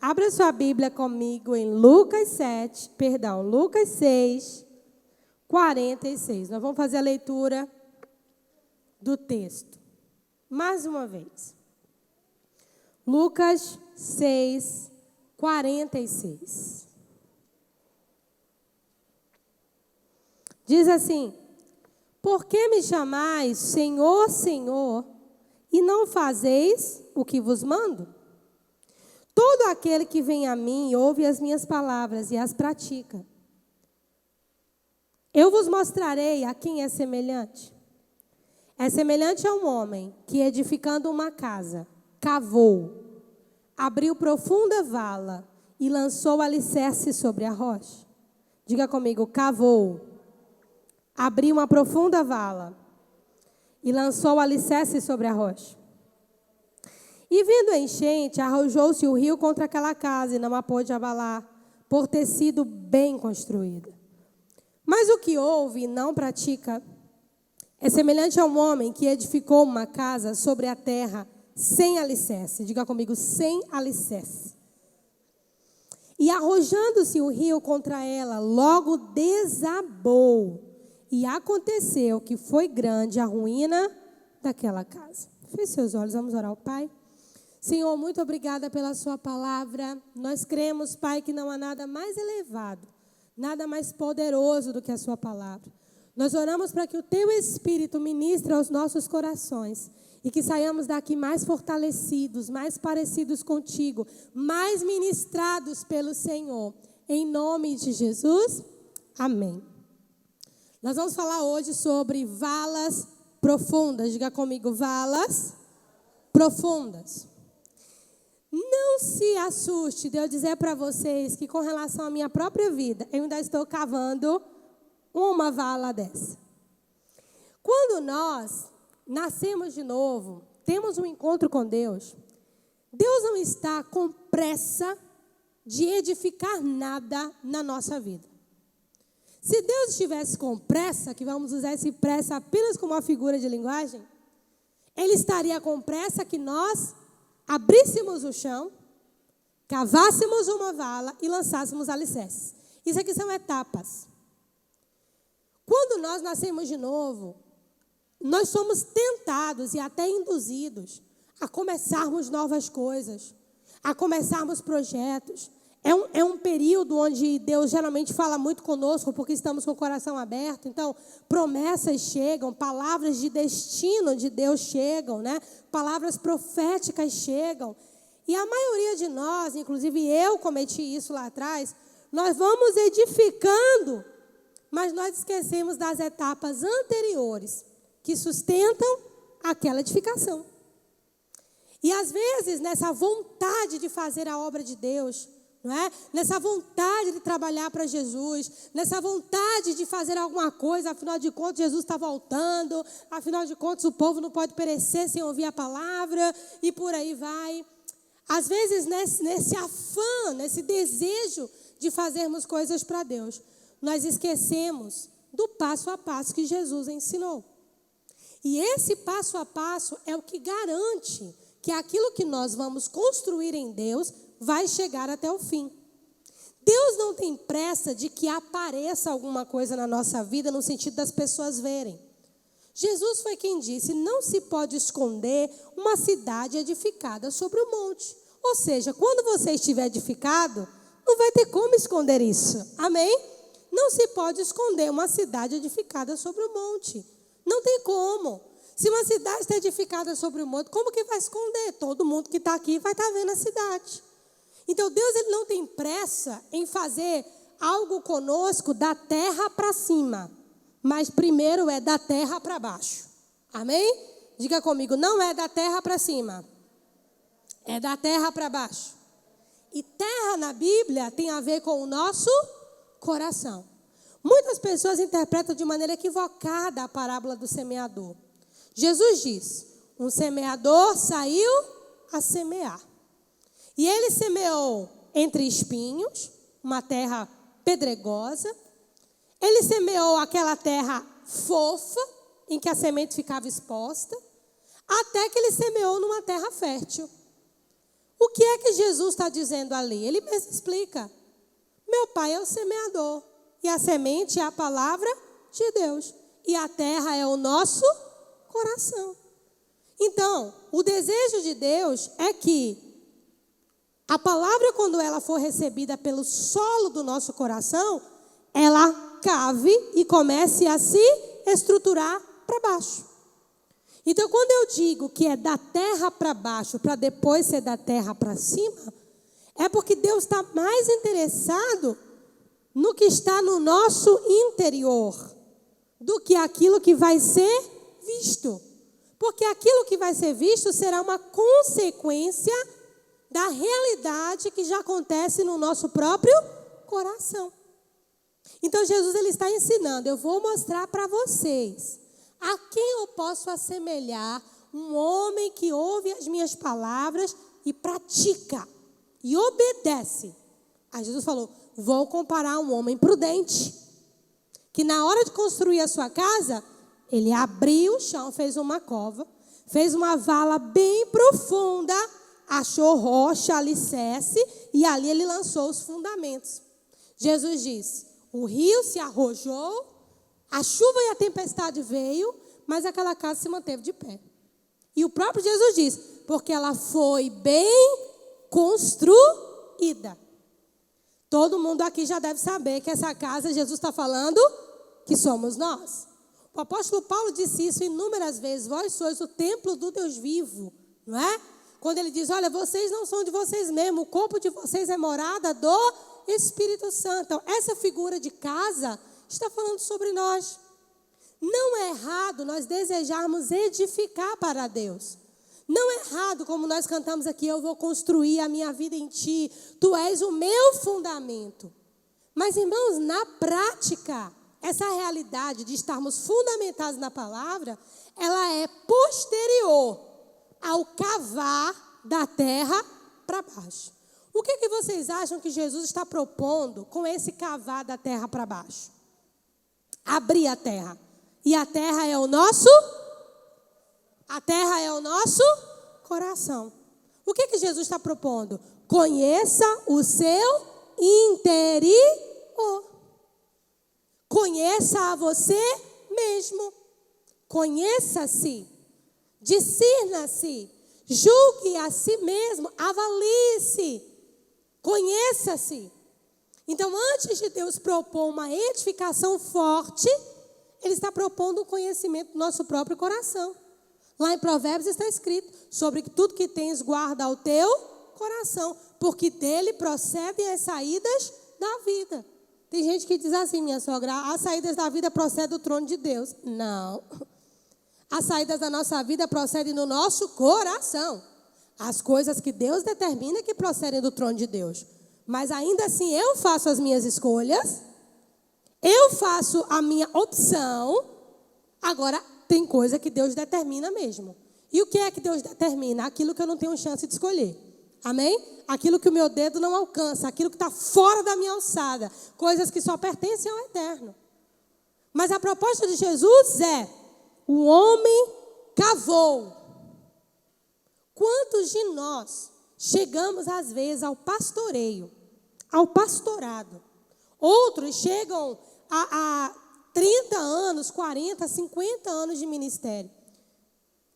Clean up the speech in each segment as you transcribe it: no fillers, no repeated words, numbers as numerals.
Abra sua Bíblia comigo em Lucas 6, 46. Nós vamos fazer a leitura do texto. Mais uma vez. Lucas 6, 46. Diz assim: por que me chamais Senhor, Senhor, e não fazeis o que vos mando? Todo aquele que vem a mim ouve as minhas palavras e as pratica. Eu vos mostrarei a quem é semelhante. É semelhante a um homem que, edificando uma casa, cavou, abriu profunda vala e lançou alicerce sobre a rocha. Diga comigo: cavou, abriu uma profunda vala e lançou alicerce sobre a rocha. E vindo a enchente, arrojou-se o rio contra aquela casa e não a pôde abalar, por ter sido bem construída. Mas o que ouve e não pratica é semelhante a um homem que edificou uma casa sobre a terra sem alicerce. Diga comigo: sem alicerce. E arrojando-se o rio contra ela, logo desabou. E aconteceu que foi grande a ruína daquela casa. Feche seus olhos, vamos orar ao Pai. Senhor, muito obrigada pela sua palavra. Nós cremos, Pai, que não há nada mais elevado, nada mais poderoso do que a sua palavra. Nós oramos para que o teu Espírito ministre aos nossos corações e que saiamos daqui mais fortalecidos, mais parecidos contigo, mais ministrados pelo Senhor. Em nome de Jesus, amém. Nós vamos falar hoje sobre valas profundas. Diga comigo: valas profundas. Não se assuste de eu dizer para vocês que, com relação à minha própria vida, eu ainda estou cavando uma vala dessa. Quando nós nascemos de novo, temos um encontro com Deus, Deus não está com pressa de edificar nada na nossa vida. Se Deus estivesse com pressa, que vamos usar esse pressa apenas como uma figura de linguagem, Ele estaria com pressa que nós abríssemos o chão, cavássemos uma vala e lançássemos alicerces. Isso aqui são etapas. Quando nós nascemos de novo, nós somos tentados e até induzidos a começarmos novas coisas, a começarmos projetos. É um período onde Deus geralmente fala muito conosco, porque estamos com o coração aberto. Então, promessas chegam, palavras de destino de Deus chegam, né? Palavras proféticas chegam. E a maioria de nós, inclusive eu cometi isso lá atrás, nós vamos edificando, mas nós esquecemos das etapas anteriores que sustentam aquela edificação. E às vezes, nessa vontade de fazer a obra de Deus, não é? Nessa vontade de trabalhar para Jesus, nessa vontade de fazer alguma coisa, afinal de contas Jesus está voltando, afinal de contas o povo não pode perecer sem ouvir a palavra, e por aí vai. Às vezes nesse afã, nesse desejo de fazermos coisas para Deus, nós esquecemos do passo a passo que Jesus ensinou. E esse passo a passo é o que garante que aquilo que nós vamos construir em Deus vai chegar até o fim. Deus não tem pressa de que apareça alguma coisa na nossa vida no sentido das pessoas verem. Jesus foi quem disse: não se pode esconder uma cidade edificada sobre o monte. Ou seja, quando você estiver edificado, não vai ter como esconder isso. Amém? Não se pode esconder uma cidade edificada sobre o monte. Não tem como. Se uma cidade está edificada sobre o monte, como que vai esconder? Todo mundo que está aqui vai estar vendo a cidade. Então, Deus ele não tem pressa em fazer algo conosco da terra para cima. Mas primeiro é da terra para baixo. Amém? Diga comigo: não é da terra para cima. É da terra para baixo. E terra na Bíblia tem a ver com o nosso coração. Muitas pessoas interpretam de maneira equivocada a parábola do semeador. Jesus diz: um semeador saiu a semear. E ele semeou entre espinhos, uma terra pedregosa. Ele semeou aquela terra fofa, em que a semente ficava exposta, até que ele semeou numa terra fértil. O que é que Jesus está dizendo ali? Ele mesmo explica. Meu pai é o semeador. E a semente é a palavra de Deus. E a terra é o nosso coração. Então, o desejo de Deus é que a palavra, quando ela for recebida pelo solo do nosso coração, ela cave e comece a se estruturar para baixo. Então, quando eu digo que é da terra para baixo, para depois ser da terra para cima, é porque Deus está mais interessado no que está no nosso interior do que aquilo que vai ser visto. Porque aquilo que vai ser visto será uma consequência da realidade que já acontece no nosso próprio coração. Então, Jesus ele está ensinando, eu vou mostrar para vocês a quem eu posso assemelhar um homem que ouve as minhas palavras e pratica, e obedece. Aí Jesus falou, vou comparar um homem prudente, que na hora de construir a sua casa, ele abriu o chão, fez uma cova, fez uma vala bem profunda, achou rocha, alicerce, e ali ele lançou os fundamentos. Jesus diz, o rio se arrojou, a chuva e a tempestade veio, mas aquela casa se manteve de pé. E o próprio Jesus diz, porque ela foi bem construída. Todo mundo aqui já deve saber que essa casa, Jesus está falando que somos nós. O apóstolo Paulo disse isso inúmeras vezes, vós sois o templo do Deus vivo, não é? Quando ele diz, olha, vocês não são de vocês mesmos, o corpo de vocês é morada do Espírito Santo. Então, essa figura de casa está falando sobre nós. Não é errado nós desejarmos edificar para Deus. Não é errado, como nós cantamos aqui, eu vou construir a minha vida em ti, tu és o meu fundamento. Mas, irmãos, na prática, essa realidade de estarmos fundamentados na palavra, ela é posterior ao cavar da terra para baixo. O que vocês acham que Jesus está propondo com esse cavar da terra para baixo? Abrir a terra. E a terra é o nosso? A terra é o nosso coração. O que Jesus está propondo? Conheça o seu interior. Conheça a você mesmo. Conheça-se. Discirna-se. Julgue a si mesmo. Avalie-se. Conheça-se. Então, antes de Deus propor uma edificação forte, Ele está propondo um conhecimento do nosso próprio coração. Lá em Provérbios está escrito, sobre tudo que tens guarda o teu coração, porque dele procedem as saídas da vida. Tem gente que diz assim, minha sogra, as saídas da vida procedem do trono de Deus. Não. As saídas da nossa vida procedem do nosso coração. As coisas que Deus determina que procedem do trono de Deus. Mas ainda assim eu faço as minhas escolhas, eu faço a minha opção. Agora tem coisa que Deus determina mesmo. E o que é que Deus determina? Aquilo que eu não tenho chance de escolher. Amém? Aquilo que o meu dedo não alcança, aquilo que está fora da minha alçada. Coisas que só pertencem ao eterno. Mas a proposta de Jesus é, o homem cavou. Quantos de nós chegamos às vezes ao pastoreio, ao pastorado? Outros chegam a 30 anos, 40, 50 anos de ministério.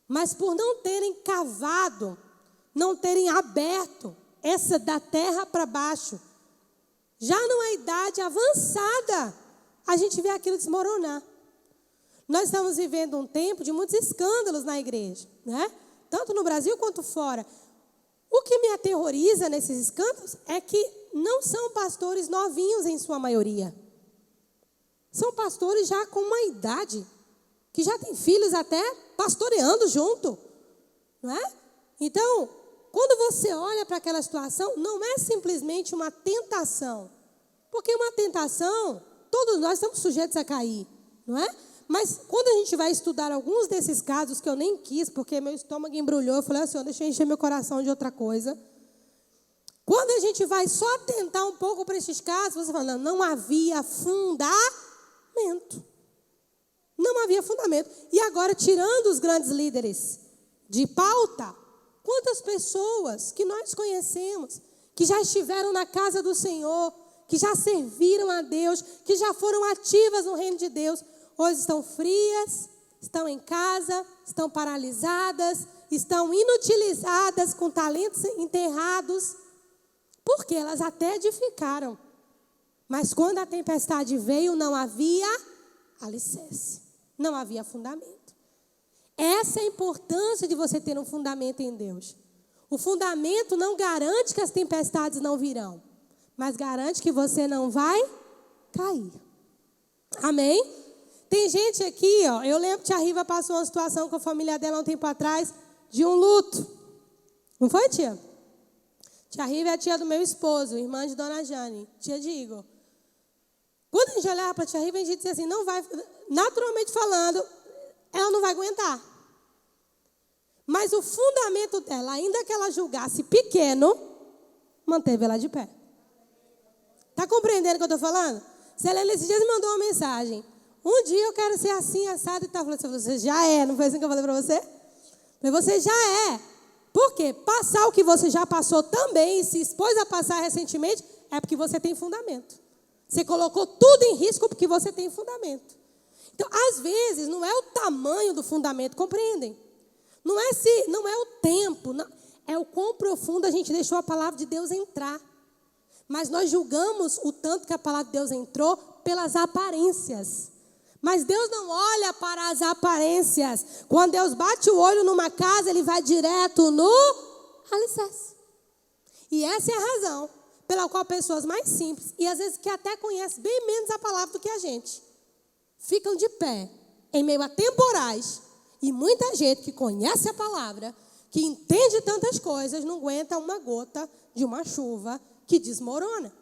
Mas por não terem cavado, não terem aberto essa da terra para baixo, já numa idade avançada, a gente vê aquilo desmoronar. Nós estamos vivendo um tempo de muitos escândalos na igreja, né? Tanto no Brasil quanto fora. O que me aterroriza nesses escândalos é que não são pastores novinhos em sua maioria. São pastores já com uma idade, que já têm filhos até pastoreando junto, não é? Então, quando você olha para aquela situação, não é simplesmente uma tentação. Porque uma tentação, todos nós estamos sujeitos a cair, não é? Mas quando a gente vai estudar alguns desses casos, que eu nem quis, porque meu estômago embrulhou, eu falei assim, deixa eu encher meu coração de outra coisa. Quando a gente vai só atentar um pouco para esses casos, você fala, não havia fundamento. Não havia fundamento. E agora, tirando os grandes líderes de pauta, Quantas pessoas que nós conhecemos, que já estiveram na casa do Senhor, que já serviram a Deus, que já foram ativas no reino de Deus, hoje estão frias, estão em casa, estão paralisadas, estão inutilizadas, com talentos enterrados, porque elas até edificaram. Mas quando a tempestade veio, não havia alicerce, não havia fundamento. Essa é a importância de você ter um fundamento em Deus. O fundamento não garante que as tempestades não virão, mas garante que você não vai cair. Amém? Tem gente aqui, ó, eu lembro que a Riva passou uma situação com a família dela um tempo atrás, de um luto. Não foi, tia? Tia Riva é a tia do meu esposo, irmã de Dona Jane, tia de Igor. Quando a gente olhava para a tia Riva, a gente dizia assim, não vai, naturalmente falando, ela não vai aguentar. Mas o fundamento dela, ainda que ela julgasse pequeno, manteve ela de pé. Está compreendendo o que eu estou falando? Selena, esses dias me mandou uma mensagem. Um dia eu quero ser assim, assado e tal. Eu falei, você já é, não foi assim que eu falei para você? Eu falei, você já é. Por quê? Passar o que você já passou também, e se expôs a passar recentemente, é porque você tem fundamento. Você colocou tudo em risco porque você tem fundamento. Então, às vezes, não é o tamanho do fundamento, compreendem? Não é o tempo, não, é o quão profundo a gente deixou a palavra de Deus entrar. Mas nós julgamos o tanto que a palavra de Deus entrou pelas aparências. Mas Deus não olha para as aparências. Quando Deus bate o olho numa casa, Ele vai direto no alicerce. E essa é a razão pela qual pessoas mais simples, e às vezes que até conhecem bem menos a palavra do que a gente, ficam de pé em meio a temporais. E muita gente que conhece a palavra, que entende tantas coisas, não aguenta uma gota de uma chuva que desmorona.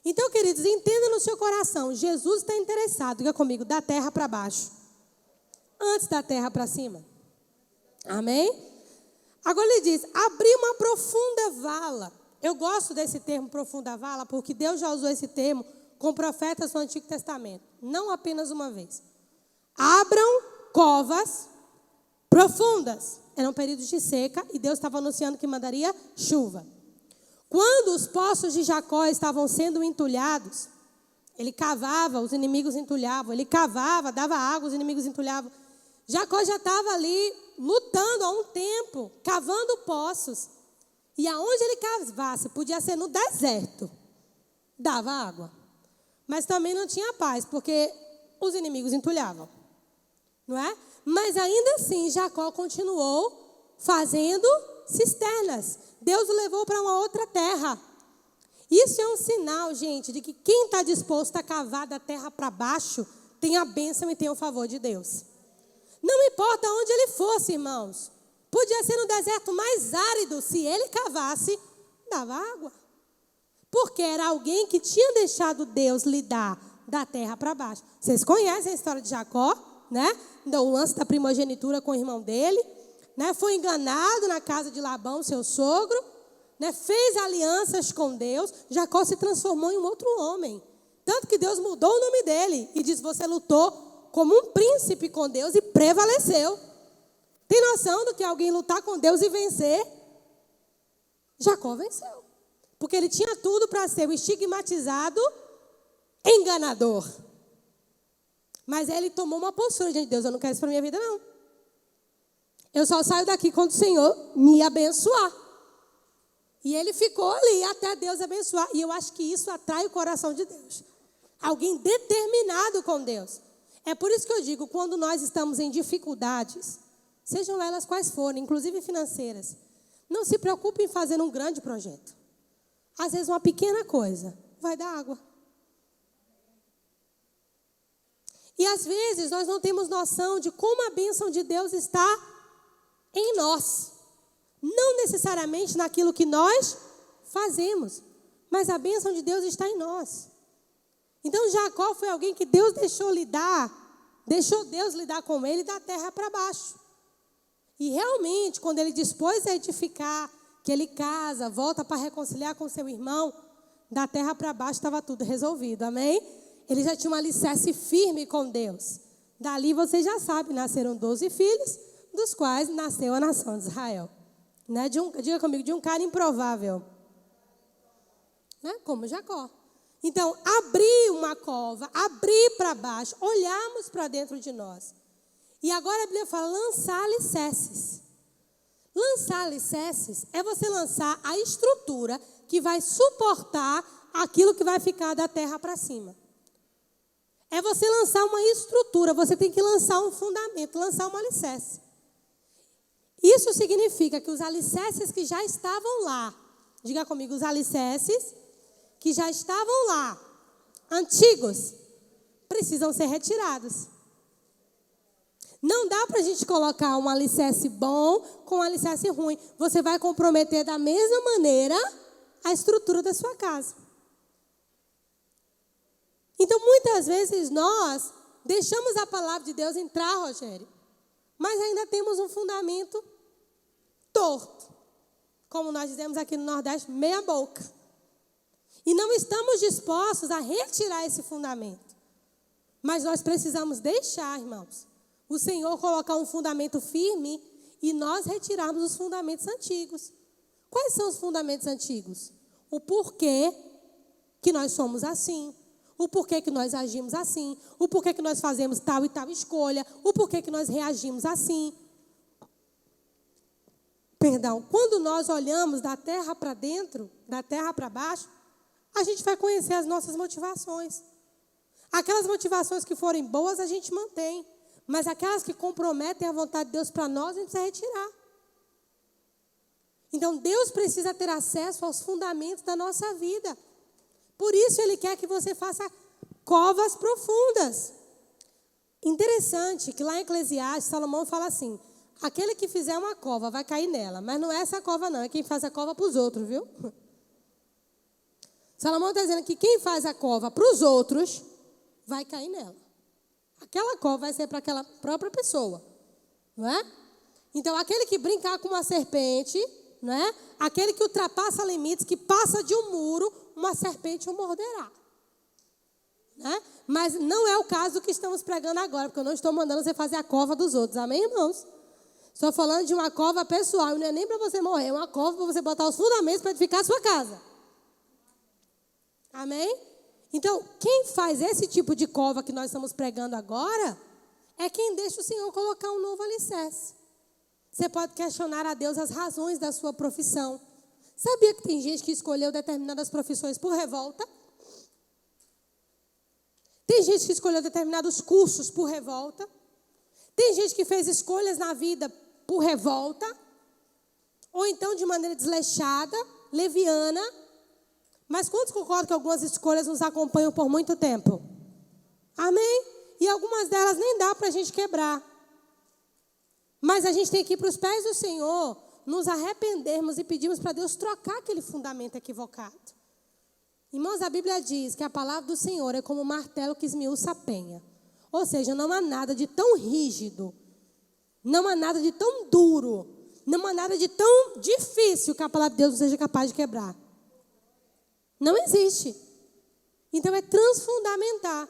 Então, queridos, entenda no seu coração, Jesus está interessado, diga comigo, da terra para baixo, antes da terra para cima. Amém? Agora ele diz, abrir uma profunda vala. Eu gosto desse termo, profunda vala, porque Deus já usou esse termo com profetas no Antigo Testamento. Não apenas uma vez. Abram covas profundas. Eram períodos de seca e Deus estava anunciando que mandaria chuva. Quando os poços de Jacó estavam sendo entulhados, ele cavava, os inimigos entulhavam. Ele cavava, dava água, os inimigos entulhavam. Jacó já estava ali lutando há um tempo, cavando poços. E aonde ele cavasse, podia ser no deserto, dava água. Mas também não tinha paz, porque os inimigos entulhavam. Não é? Mas ainda assim, Jacó continuou fazendo cisternas. Deus o levou para uma outra terra. Isso é um sinal, gente, de que quem está disposto a cavar da terra para baixo, tem a bênção e tem o favor de Deus. Não importa onde ele fosse, irmãos. Podia ser no deserto mais árido, se ele cavasse, dava água. Porque era alguém que tinha deixado Deus lhe dar da terra para baixo. Vocês conhecem a história de Jacó, né? O lance da primogenitura com o irmão dele, né? Foi enganado na casa de Labão, seu sogro, né? Fez alianças com Deus. Jacó se transformou em um outro homem. Tanto que Deus mudou o nome dele e diz, você lutou como um príncipe com Deus e prevaleceu. Tem noção do que alguém lutar com Deus e vencer? Jacó venceu. Porque ele tinha tudo para ser o estigmatizado enganador. Mas ele tomou uma postura diante de Deus. Eu não quero isso para a minha vida, não. Eu só saio daqui quando o Senhor me abençoar. E ele ficou ali até Deus abençoar. E eu acho que isso atrai o coração de Deus. Alguém determinado com Deus. É por isso que eu digo, quando nós estamos em dificuldades, sejam elas quais forem, inclusive financeiras, não se preocupe em fazer um grande projeto. Às vezes uma pequena coisa vai dar água. E às vezes nós não temos noção de como a bênção de Deus está em nós. Não necessariamente naquilo que nós fazemos, mas a bênção de Deus está em nós. Então Jacó foi alguém que Deus deixou Deus lidar com ele da terra para baixo. E realmente, quando ele dispôs a edificar, que ele casa, volta para reconciliar com seu irmão, da terra para baixo estava tudo resolvido, amém? Ele já tinha um alicerce firme com Deus. Dali, você já sabe, nasceram 12 filhos, dos quais nasceu a nação de Israel. Né? Diga comigo, de um cara improvável. Né? Como Jacó. Então, abrir uma cova, abrir para baixo, olharmos para dentro de nós. E agora a Bíblia fala lançar alicerces. Lançar alicerces é você lançar a estrutura que vai suportar aquilo que vai ficar da terra para cima. É você lançar uma estrutura, você tem que lançar um fundamento, lançar um alicerce. Isso significa que os alicerces que já estavam lá, diga comigo, os alicerces que já estavam lá, antigos, precisam ser retirados. Não dá para a gente colocar um alicerce bom com um alicerce ruim. Você vai comprometer da mesma maneira a estrutura da sua casa. Então, muitas vezes nós deixamos a palavra de Deus entrar, Rogério, mas ainda temos um fundamento torto. Como nós dizemos aqui no Nordeste, meia boca. E não estamos dispostos a retirar esse fundamento. Mas nós precisamos deixar, irmãos, o Senhor colocar um fundamento firme e nós retirarmos os fundamentos antigos. Quais são os fundamentos antigos? O porquê que nós somos assim. O porquê que nós agimos assim. O porquê que nós fazemos tal e tal escolha. O porquê que nós reagimos assim. Perdão, quando nós olhamos da terra para dentro, da terra para baixo, a gente vai conhecer as nossas motivações. Aquelas motivações que forem boas, a gente mantém. Mas aquelas que comprometem a vontade de Deus para nós, a gente precisa retirar. Então, Deus precisa ter acesso aos fundamentos da nossa vida. Por isso, Ele quer que você faça covas profundas. Interessante que lá em Eclesiastes, Salomão fala assim, aquele que fizer uma cova vai cair nela. Mas não é essa cova não, é quem faz a cova para os outros, viu? Salomão está dizendo que quem faz a cova para os outros vai cair nela. Aquela cova vai ser para aquela própria pessoa, não é? Então, aquele que brincar com uma serpente, não é? Aquele que ultrapassa limites, que passa de um muro, uma serpente o morderá. Né? Mas não é o caso que estamos pregando agora, porque eu não estou mandando você fazer a cova dos outros, amém, irmãos? Estou falando de uma cova pessoal, não é nem para você morrer, é uma cova para você botar os fundamentos para edificar a sua casa. Amém? Então, quem faz esse tipo de cova que nós estamos pregando agora, é quem deixa o Senhor colocar um novo alicerce. Você pode questionar a Deus as razões da sua profissão. Sabia que tem gente que escolheu determinadas profissões por revolta? Tem gente que escolheu determinados cursos por revolta? Tem gente que fez escolhas na vida por revolta? Ou então de maneira desleixada, leviana? Mas quantos concordam que algumas escolhas nos acompanham por muito tempo? Amém? E algumas delas nem dá para a gente quebrar. Mas a gente tem que ir para os pés do Senhor, nos arrependermos e pedirmos para Deus trocar aquele fundamento equivocado. Irmãos, a Bíblia diz que a palavra do Senhor é como um martelo que esmiuça a penha. Ou seja, não há nada de tão rígido, não há nada de tão duro, não há nada de tão difícil que a palavra de Deus não seja capaz de quebrar. Não existe. Então é transfundamentar.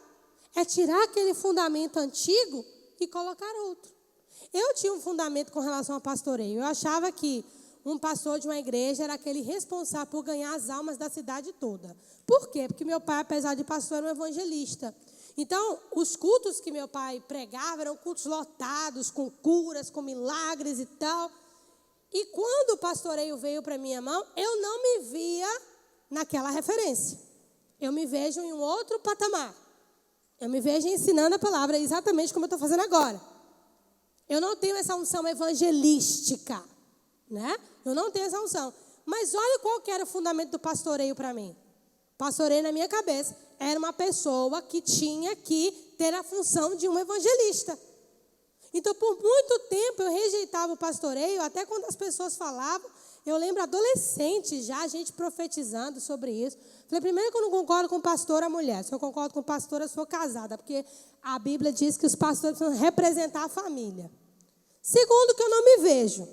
É tirar aquele fundamento antigo e colocar outro. Eu tinha um fundamento com relação ao pastoreio. Eu achava que um pastor de uma igreja era aquele responsável por ganhar as almas da cidade toda. Por quê? Porque meu pai, apesar de pastor, era um evangelista. Então, os cultos que meu pai pregava eram cultos lotados, com curas, com milagres e tal. E quando o pastoreio veio para minha mão, eu não me via naquela referência. Eu me vejo em um outro patamar. Eu me vejo ensinando a palavra exatamente como eu estou fazendo agora. Eu não tenho essa unção evangelística, né? Eu não tenho essa unção. Mas olha qual que era o fundamento do pastoreio para mim. Pastoreio na minha cabeça era uma pessoa que tinha que ter a função de um evangelista. Então, por muito tempo eu rejeitava o pastoreio, até quando as pessoas falavam. Eu lembro adolescente já, a gente profetizando sobre isso. Falei, primeiro que eu não concordo com pastora mulher. Se eu concordo com pastora, eu sou casada. Porque a Bíblia diz que os pastores precisam representar a família. Segundo, que eu não me vejo.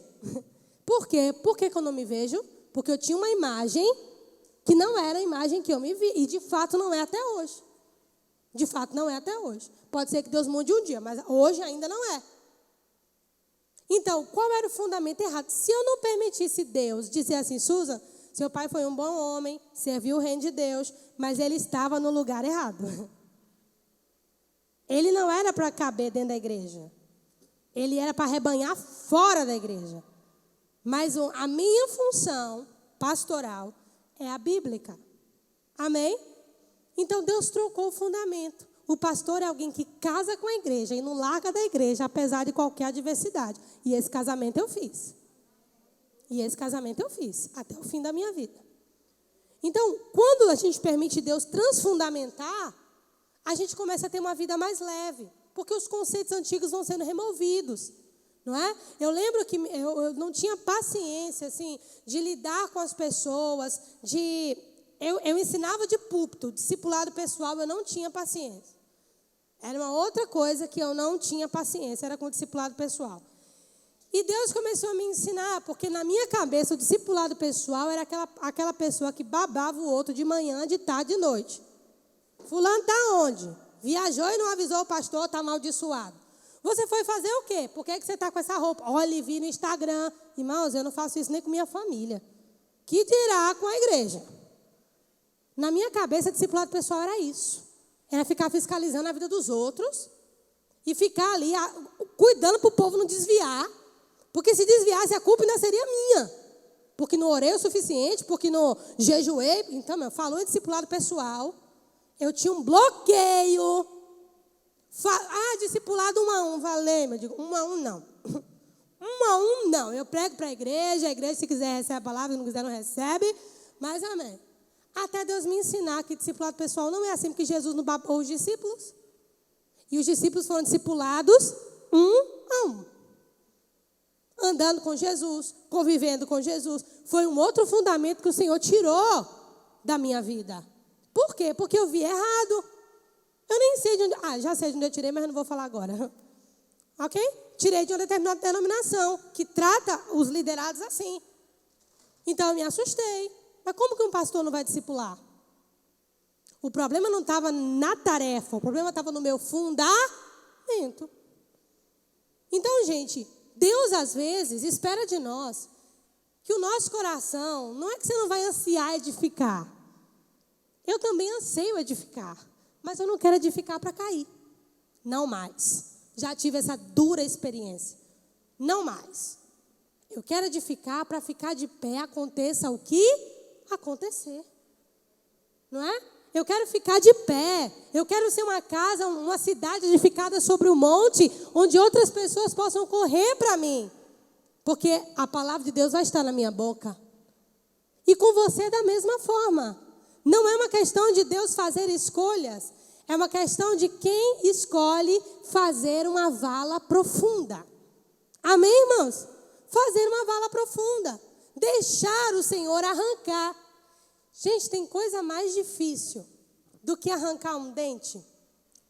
Por quê? Por que eu não me vejo? Porque eu tinha uma imagem que não era a imagem que eu me vi. E de fato não é até hoje. De fato não é até hoje. Pode ser que Deus mude um dia, mas hoje ainda não é. Então, qual era o fundamento errado? Se eu não permitisse Deus dizer assim, Susan, seu pai foi um bom homem, serviu o reino de Deus, mas ele estava no lugar errado. Ele não era para caber dentro da igreja. Ele era para arrebanhar fora da igreja. Mas a minha função pastoral é a bíblica. Amém? Então Deus trocou o fundamento. O pastor é alguém que casa com a igreja e não larga da igreja, apesar de qualquer adversidade. E esse casamento eu fiz. Até o fim da minha vida. Então, quando a gente permite Deus transfundamentar, a gente começa a ter uma vida mais leve. Porque os conceitos antigos vão sendo removidos. Não é? Eu lembro que eu não tinha paciência assim, de lidar com as pessoas, eu ensinava de púlpito, discipulado pessoal, eu não tinha paciência. Era uma outra coisa que eu não tinha paciência, era com o discipulado pessoal. E Deus começou a me ensinar, porque na minha cabeça o discipulado pessoal era aquela pessoa que babava o outro de manhã, de tarde e de noite. Fulano está onde? Viajou e não avisou o pastor, está amaldiçoado. Você foi fazer o quê? Por que você está com essa roupa? Olha, vi no Instagram. Irmãos, eu não faço isso nem com minha família. Que dirá com a igreja? Na minha cabeça, discipulado pessoal era isso. Era ficar fiscalizando a vida dos outros e ficar ali cuidando para o povo não desviar. Porque se desviasse, a culpa ainda seria minha. Porque não orei o suficiente, porque não jejuei. Então, falou em discipulado pessoal. Eu tinha um bloqueio. Discipulado 1 a 1, valeu, eu digo, 1 a 1 não. 1 a 1 não. Eu prego para a igreja se quiser recebe a palavra, se não quiser não recebe. Mas amém. Até Deus me ensinar que discipulado pessoal não é assim, porque Jesus não babou os discípulos. E os discípulos foram discipulados 1 a 1. Andando com Jesus, convivendo com Jesus. Foi um outro fundamento que o Senhor tirou da minha vida. Por quê? Porque eu vi errado. Eu nem sei de onde... já sei de onde eu tirei, mas eu não vou falar agora. Ok? Tirei de uma determinada denominação, que trata os liderados assim. Então eu me assustei. Mas como que um pastor não vai discipular? O problema não estava na tarefa, o problema estava no meu fundamento. Então, gente, Deus às vezes espera de nós que o nosso coração, não é que você não vai ansiar edificar. Eu também anseio edificar, mas eu não quero edificar para cair. Não mais. Já tive essa dura experiência. Não mais. Eu quero edificar para ficar de pé, aconteça o que acontecer. Não é? Eu quero ficar de pé. Eu quero ser uma casa, uma cidade edificada sobre o monte, onde outras pessoas possam correr para mim. Porque a palavra de Deus vai estar na minha boca. E com você da mesma forma. Não é uma questão de Deus fazer escolhas. É uma questão de quem escolhe fazer uma vala profunda. Amém, irmãos? Fazer uma vala profunda. Deixar o Senhor arrancar. Gente, tem coisa mais difícil do que arrancar um dente?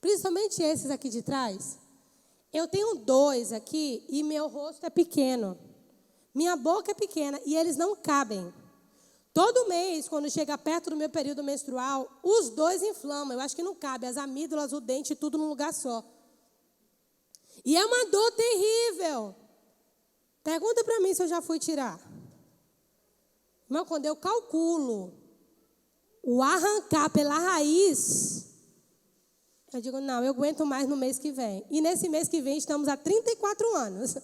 Principalmente esses aqui de trás. Eu tenho 2 aqui e meu rosto é pequeno. Minha boca é pequena e eles não cabem. Todo mês, quando chega perto do meu período menstrual, os 2 inflamam. Eu acho que não cabe, as amígdalas, o dente, tudo num lugar só. E é uma dor terrível. Pergunta para mim se eu já fui tirar. Irmão, quando eu calculo o arrancar pela raiz, eu digo, não, eu aguento mais no mês que vem. E nesse mês que vem estamos há 34 anos.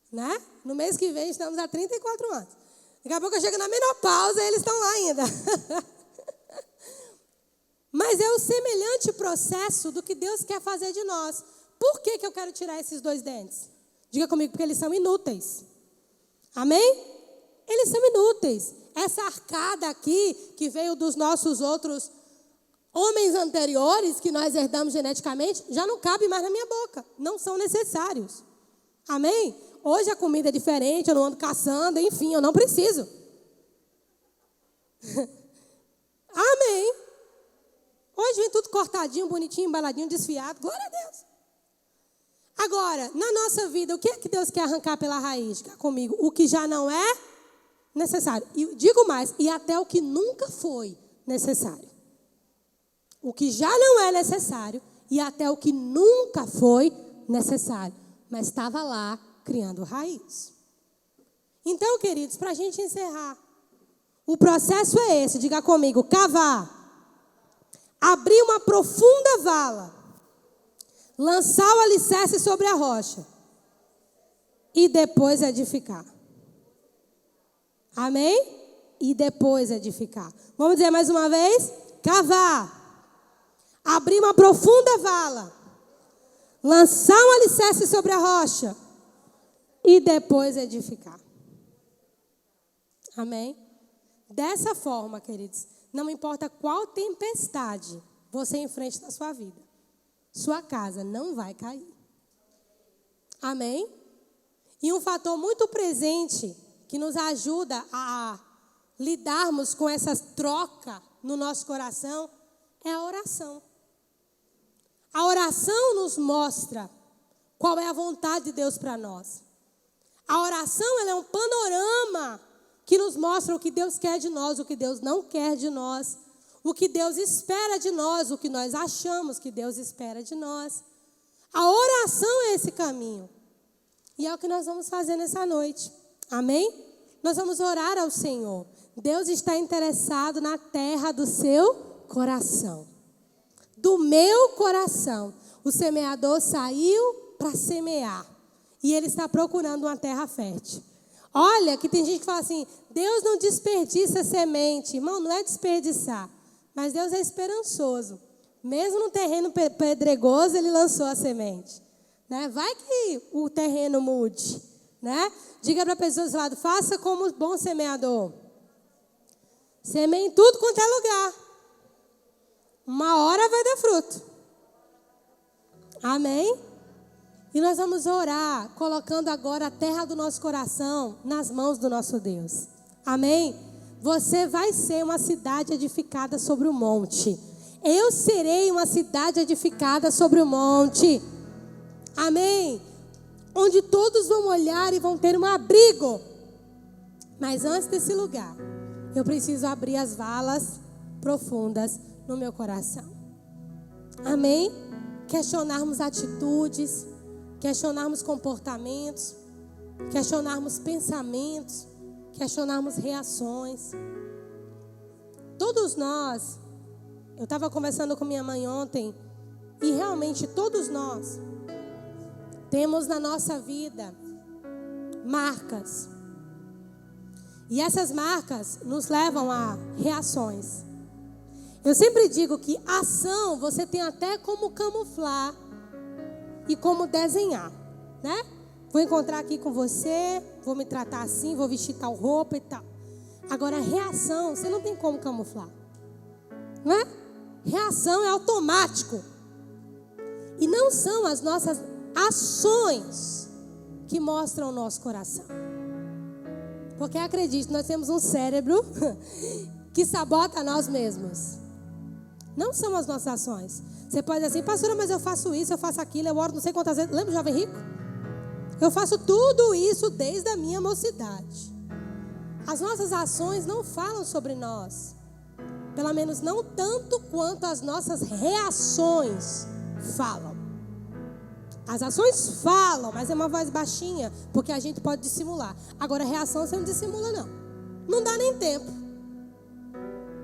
Né? No mês que vem estamos há 34 anos. Daqui a pouco eu chego na menopausa e eles estão lá ainda. Mas é o semelhante processo do que Deus quer fazer de nós. Por que eu quero tirar esses 2 dentes? Diga comigo, porque eles são inúteis. Amém? Eles são inúteis. Essa arcada aqui, que veio dos nossos outros homens anteriores, que nós herdamos geneticamente, já não cabe mais na minha boca. Não são necessários. Amém? Hoje a comida é diferente, eu não ando caçando, enfim, eu não preciso. Amém. Hoje vem tudo cortadinho, bonitinho, embaladinho, desfiado. Glória a Deus. Agora, na nossa vida, o que é que Deus quer arrancar pela raiz? Diga comigo, o que já não é necessário. E digo mais, e até o que nunca foi necessário. O que já não é necessário e até o que nunca foi necessário. mas estava lá criando raiz. Então, queridos, para a gente encerrar, o processo é esse, diga comigo: cavar, abrir uma profunda vala, lançar o alicerce sobre a rocha e depois edificar. Amém? E depois edificar. Vamos dizer mais uma vez? Cavar, abrir uma profunda vala, lançar um alicerce sobre a rocha e depois edificar. Amém? Dessa forma, queridos, não importa qual tempestade você enfrente na sua vida, sua casa não vai cair. Amém? E um fator muito presente que nos ajuda a lidarmos com essa troca no nosso coração é a oração. A oração nos mostra qual é a vontade de Deus para nós. A oração, ela é um panorama que nos mostra o que Deus quer de nós, o que Deus não quer de nós, o que Deus espera de nós, o que nós achamos que Deus espera de nós. A oração é esse caminho. E é o que nós vamos fazer nessa noite. Amém? Nós vamos orar ao Senhor. Deus está interessado na terra do seu coração. Do meu coração. O semeador saiu para semear. E ele está procurando uma terra fértil. Olha, que tem gente que fala assim: Deus não desperdiça semente. Irmão, não é desperdiçar. Mas Deus é esperançoso. Mesmo no terreno pedregoso, ele lançou a semente. Né? Vai que o terreno mude. Né? Diga para a pessoa do lado: faça como bom semeador. Semeie em tudo quanto é lugar. Uma hora vai dar fruto. Amém? E nós vamos orar, colocando agora a terra do nosso coração nas mãos do nosso Deus. Amém? Você vai ser uma cidade edificada sobre o monte. Eu serei uma cidade edificada sobre o monte. Amém? Onde todos vão olhar e vão ter um abrigo. Mas antes desse lugar, eu preciso abrir as valas profundas no meu coração. Amém? Questionarmos atitudes, questionarmos comportamentos, questionarmos pensamentos, questionarmos reações. Todos nós, eu estava conversando com minha mãe ontem, e realmente todos nós temos na nossa vida marcas. E essas marcas nos levam a reações. Eu sempre digo que ação você tem até como camuflar e como desenhar, né? Vou encontrar aqui com você, vou me tratar assim, vou vestir tal roupa e tal. Agora, reação, você não tem como camuflar, não é? Reação é automático. E não são as nossas ações que mostram o nosso coração. Porque acredite, nós temos um cérebro que sabota nós mesmos. Não são as nossas ações. Você pode dizer assim: pastora, mas eu faço isso, eu faço aquilo, eu oro não sei quantas vezes. Lembra o jovem rico? Eu faço tudo isso desde a minha mocidade. As nossas ações não falam sobre nós. Pelo menos não tanto quanto as nossas reações falam. As ações falam, mas é uma voz baixinha, porque a gente pode dissimular. Agora, a reação você não dissimula, não. Não dá nem tempo.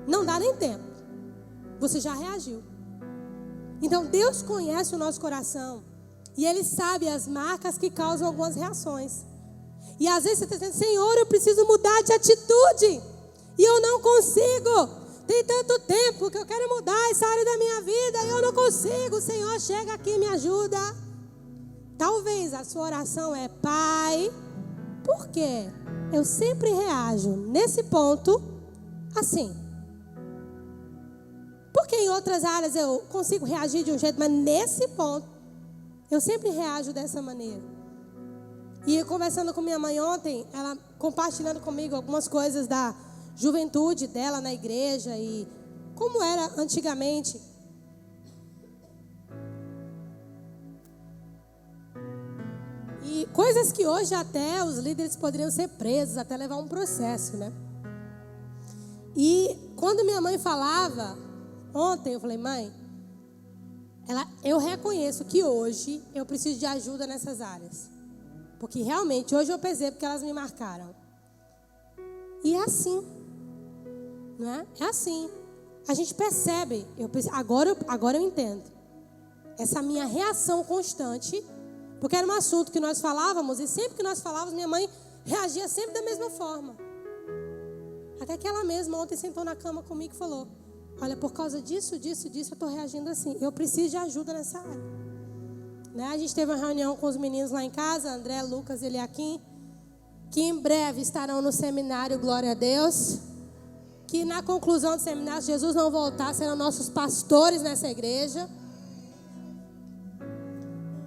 Não dá nem tempo. Você já reagiu. Então, Deus conhece o nosso coração. E Ele sabe as marcas que causam algumas reações. E às vezes você está dizendo: Senhor, eu preciso mudar de atitude. E eu não consigo. Tem tanto tempo que eu quero mudar essa área da minha vida e eu não consigo. Senhor, chega aqui e me ajuda. Talvez a sua oração é: Pai, por quê? Eu sempre reajo nesse ponto assim. Porque em outras áreas eu consigo reagir de um jeito, mas nesse ponto eu sempre reajo dessa maneira. E conversando com minha mãe ontem, ela compartilhando comigo algumas coisas da juventude dela na igreja e como era antigamente. E coisas que hoje até os líderes poderiam ser presos, até levar um processo, né? E quando minha mãe falava, ontem eu falei: mãe, eu reconheço que hoje eu preciso de ajuda nessas áreas. Porque realmente hoje eu percebo que elas me marcaram. E é assim. Não é? É assim. A gente percebe. Agora eu entendo. Essa minha reação constante. Porque era um assunto que nós falávamos. E sempre que nós falávamos, minha mãe reagia sempre da mesma forma. Até que ela mesma ontem sentou na cama comigo e falou: olha, por causa disso, eu estou reagindo assim. Eu preciso de ajuda nessa área. Né? A gente teve uma reunião com os meninos lá em casa, André, Lucas e Eliakim, que em breve estarão no seminário, glória a Deus. Que na conclusão do seminário, se Jesus não voltar, serão nossos pastores nessa igreja.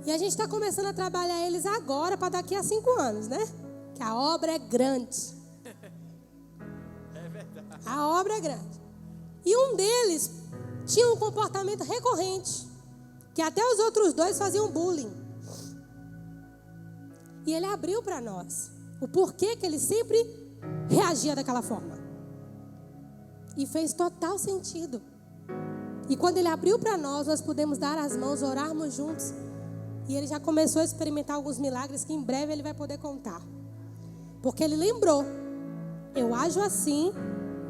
E a gente está começando a trabalhar eles agora, para daqui a 5 anos, né? Que a obra é grande. A obra é grande. E um deles tinha um comportamento recorrente, que até os outros 2 faziam bullying. E ele abriu para nós o porquê que ele sempre reagia daquela forma. E fez total sentido. E quando ele abriu para nós, nós pudemos dar as mãos, orarmos juntos. E ele já começou a experimentar alguns milagres que em breve ele vai poder contar. Porque ele lembrou: eu ajo assim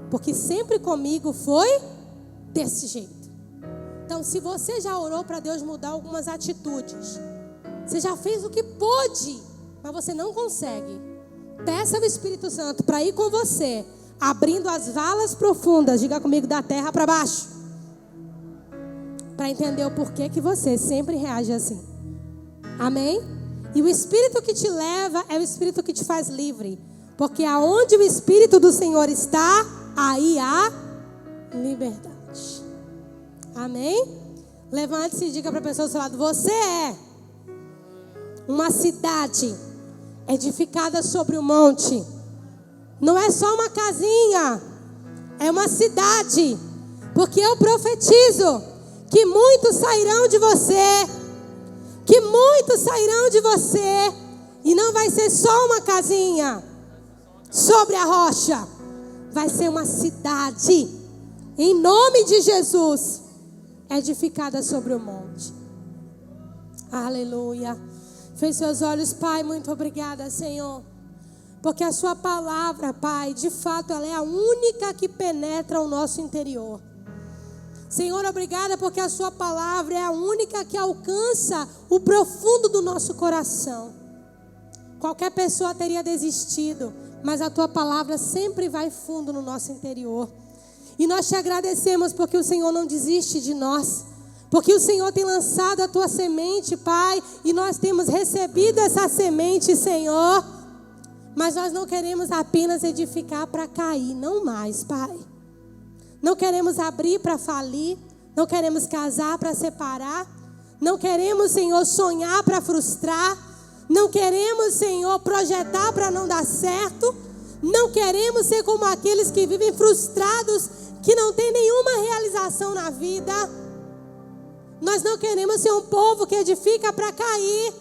porque sempre comigo foi desse jeito. Então, se você já orou para Deus mudar algumas atitudes, você já fez o que pôde, mas você não consegue, peça ao Espírito Santo para ir com você, abrindo as valas profundas, diga comigo, da terra para baixo, para entender o porquê que você sempre reage assim. Amém? E o Espírito que te leva é o Espírito que te faz livre. Porque aonde o Espírito do Senhor está, aí há liberdade. Amém? Levante-se e diga para a pessoa do seu lado: você é uma cidade edificada sobre o monte. Não é só uma casinha, é uma cidade. Porque eu profetizo que muitos sairão de você. Que muitos sairão de você. E não vai ser só uma casinha sobre a rocha. Vai ser uma cidade, em nome de Jesus, edificada sobre o monte. Aleluia. Feche seus olhos, Pai. Muito obrigada, Senhor. Porque a sua palavra, Pai, de fato, ela é a única que penetra o nosso interior. Senhor, obrigada porque a sua palavra é a única que alcança o profundo do nosso coração. Qualquer pessoa teria desistido, mas a tua palavra sempre vai fundo no nosso interior. E nós te agradecemos porque o Senhor não desiste de nós. Porque o Senhor tem lançado a tua semente, Pai, e nós temos recebido essa semente, Senhor. Mas nós não queremos apenas edificar para cair, não mais, Pai. Não queremos abrir para falir, não queremos casar para separar, não queremos, Senhor, sonhar para frustrar, não queremos, Senhor, projetar para não dar certo, não queremos ser como aqueles que vivem frustrados, que não tem nenhuma realização na vida. Nós não queremos ser um povo que edifica para cair,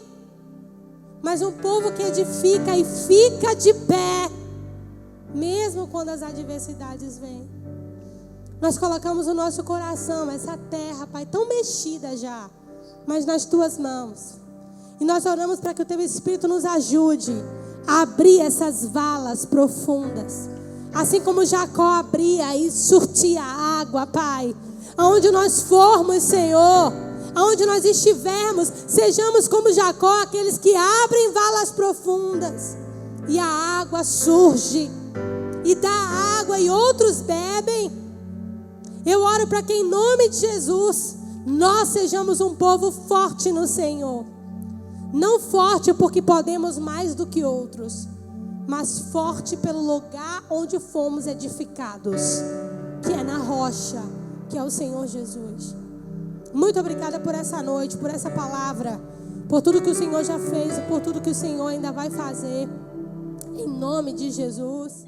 mas um povo que edifica e fica de pé, mesmo quando as adversidades vêm. Nós colocamos o nosso coração, essa terra, Pai, tão mexida já, mas nas tuas mãos. E nós oramos para que o teu Espírito nos ajude a abrir essas valas profundas. Assim como Jacó abria e surtia água, Pai. Aonde nós formos, Senhor, aonde nós estivermos, sejamos como Jacó, aqueles que abrem valas profundas. E a água surge, e dá água e outros bebem. Eu oro para que em nome de Jesus, nós sejamos um povo forte no Senhor. Não forte porque podemos mais do que outros, mas forte pelo lugar onde fomos edificados, que é na rocha, que é o Senhor Jesus. Muito obrigada por essa noite, por essa palavra, por tudo que o Senhor já fez e por tudo que o Senhor ainda vai fazer. Em nome de Jesus.